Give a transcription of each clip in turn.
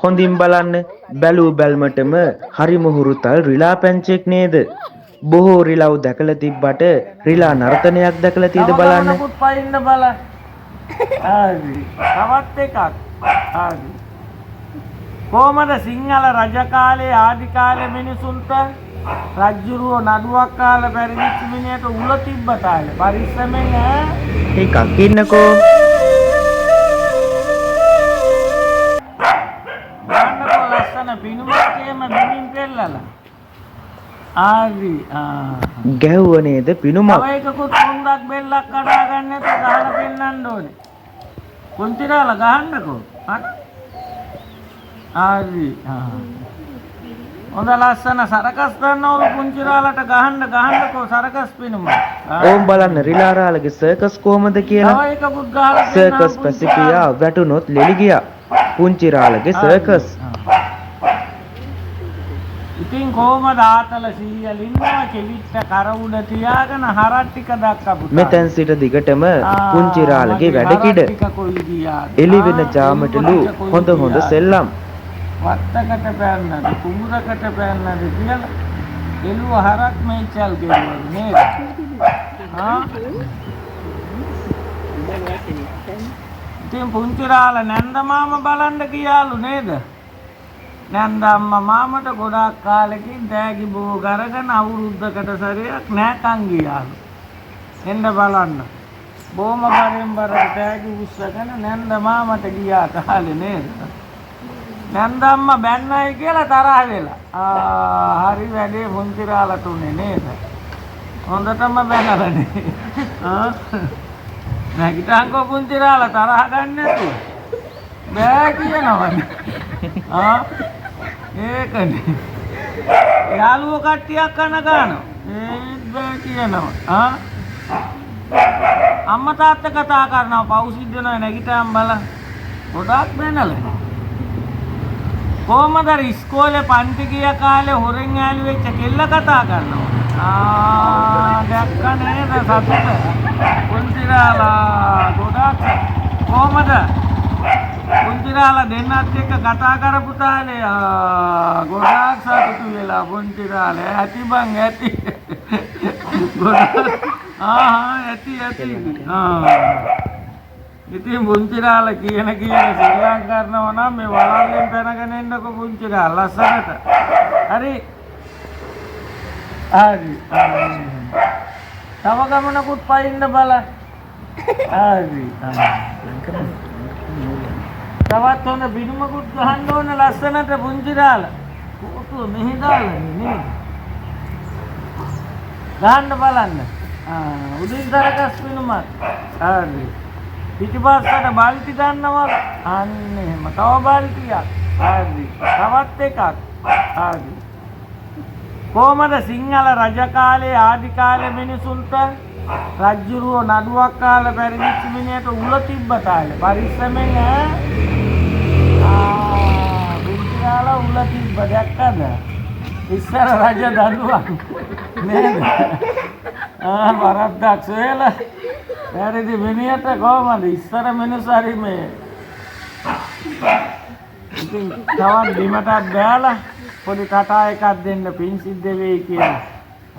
හොඳින් බලන්න බැලූ බැල්මටම හරිම හුරුතල් රිලා පැංචෙක් නේද? බොහෝ රිලව් දැකලා තිබ්බට රිලා නර්තනයක් දැකලා තියෙද බලන්න. තව ගමනකුත් පයින්න බලන්න. හරි. තවත් එකක්. හරි. කොහමද සිංහල රජ කාලේ ආදි කාලේ මිනිසුන්ට රජ්ජුරුව නඩුවක් කාලා පරිවිච්ච මිනිහට උල තිබ්බ තාලේ පරිස්සමෙන් ටිකක් ඉන්නකෝ. ගන්නකො ලස්සන පිනුමක් එහෙම දුමින් පෙන්නලා. ආවි ගැහුව නේද පිනුමක්? තව එකකුත් හොඳක් බෙල්ලක් කඩා ගන්න නැතුව ගහලා පෙන්නන්න ඕනේ. කුංචිරාලා ගහන්නකෝ. ආවි හොඳ ලස්සන සරකස් ගන්නවලු කුංචිරාලට ගහන්නකෝ සරකස් පිනුම. ඕම් බලන්න රිලාරාලගේ සර්කස් කොහමද කියලා. තව එකකුත් ගහලා සර්කස් පැසිපියා වැටුනොත් ලෙලි ගියා. පුංචිරාලගේ සර්කස්. ඉතින් කොහමද ආතල සීයල ඉන්නවා කෙවිත්ත කර උඩ තියාගෙන හරක් ටික දක්කපු. මෙතෙන් සිට දිගටම පුංචිරාලගේ වැඩකිඩ. එළි වෙන ජාමටලු හොඳ සෙල්ලම්. වත්තකට පැන්නද කුඹුරකට පැන්නද කියලා එළුව හරක් මේචල් ගෙවුවා නේද? ඉතින් පුංචිරාල නැන්ද මාම බලන්න ගියාලු නේද? නැන්ද අම්මා මාමට ගොඩාක් කාලෙකින් තෑගි බෝ කරගෙන අවුරුද්දකට සැරයක් නැකන් ගියාලු. එන්න බලන්න. බොහොම බරෙන් බරට තෑගි උස්සගෙන නැන්ද මාමට ගියා කාලේ නේද? නැන්ද අම්මා බැන්නයි කියලා තරහ වෙලා. හරි වැඩේ පුංචිරාලට උනේ නේද? හොඳටම බැනලානේ. නැගිටංකෝ පුංචිරාලා තරහ ගන්න නැතුව. බෑ කියනවනේ. ඒකනේ. යාළුවෝ කට්ටියක් කන ගන්නවා. ඒත් බෑ කියනවා. අම්මා තාත්තා කතා කරනවා පෞසිද්ධ වෙනවා නැගිටම් බලන්න. ගොඩාක් බැනලා. කොහමද ඉස්කෝලේ පන්ති ගිය කාලේ හොරෙන් යාළු වෙච්ච කෙල්ල කතා කරනවා. දැක්ක නේද සතුට? පුංචිරාලා ගොඩාක් කොහමද? පුංචිරාලා දෙන්නත් එක්ක කතා කරපු තාලේ ගොඩාක් සතුටු වෙලා පුංචිරාලා ඇති බං ඇති. ගොඩාක් ඇති. ඉතින් පුංචිරාලා කියන ශ්‍රී කරනවා නම් මේ වලාගෙන් පැනගෙන එන්නකො පුංචිරාලා ලස්සනට. හරි. තව ගමනකුත් පයින්න බලන්න. හරි. තවත් හොඳ බිනුමකුත් ගහන්න ඕන ලස්සනට පුංචිරාලා. කොටුව මෙහෙ දාලා නේද? ගහන්න බලන්න. උදින් තරකස් බිනුමක්. හරි. පිටිපස්සට බල්ටි ගන්නවා. අන්න එහෙම. තව බල්ටියක්. හරි. තවත් එකක්. හරි. කොහමද සිංහල රජ කාලේ ආදි කාලේ මිනිසුන්ට රජ්ජුරුව නඩුවක් කාලා පරිවිච්ච මිනිහට උල තිබ්බ තාලේ පරිස්සමෙන් පුංචිරාලා උල තිබ්බ දැක්කද? ඉස්සර රජ දඬුවම් නේද? වරද්දක් සොයලා වැරදි මිනිහට කොහමද ඉස්සර මිනිස්සු හරි මේ ඉතින් තවත් බිමටත් බෑලා පොඩි කතා එකක් දෙන්න පින් සිද්ධ වෙයි කියලා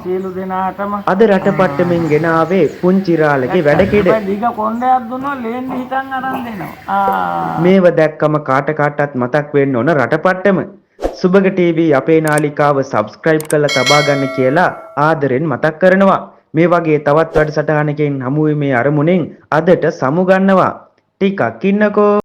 සියලු දෙනාටම අද රටපට්ටමින් ගෙන ආවේ පුංචිරාලගේ වැඩකිඩ. දිග කොණ්ඩයක් දුන්නොත් ලේන්දි හිටන් අරන් දෙනවා. මේව දැක්කම කාට මතක් වෙන්න ඕන රටපට්ටම. සුබග ටීවී අපේ නාලිකාව සබ්ස්ක්‍රයිබ් කරලා තබා ගන්න කියලා ආදරෙන් මතක් කරනවා. මේ වගේ තවත් වැඩසටහනකින් හමු වීමේ අරමුණෙන් අදට සමු ගන්නවා. ටිකක් ඉන්නකෝ.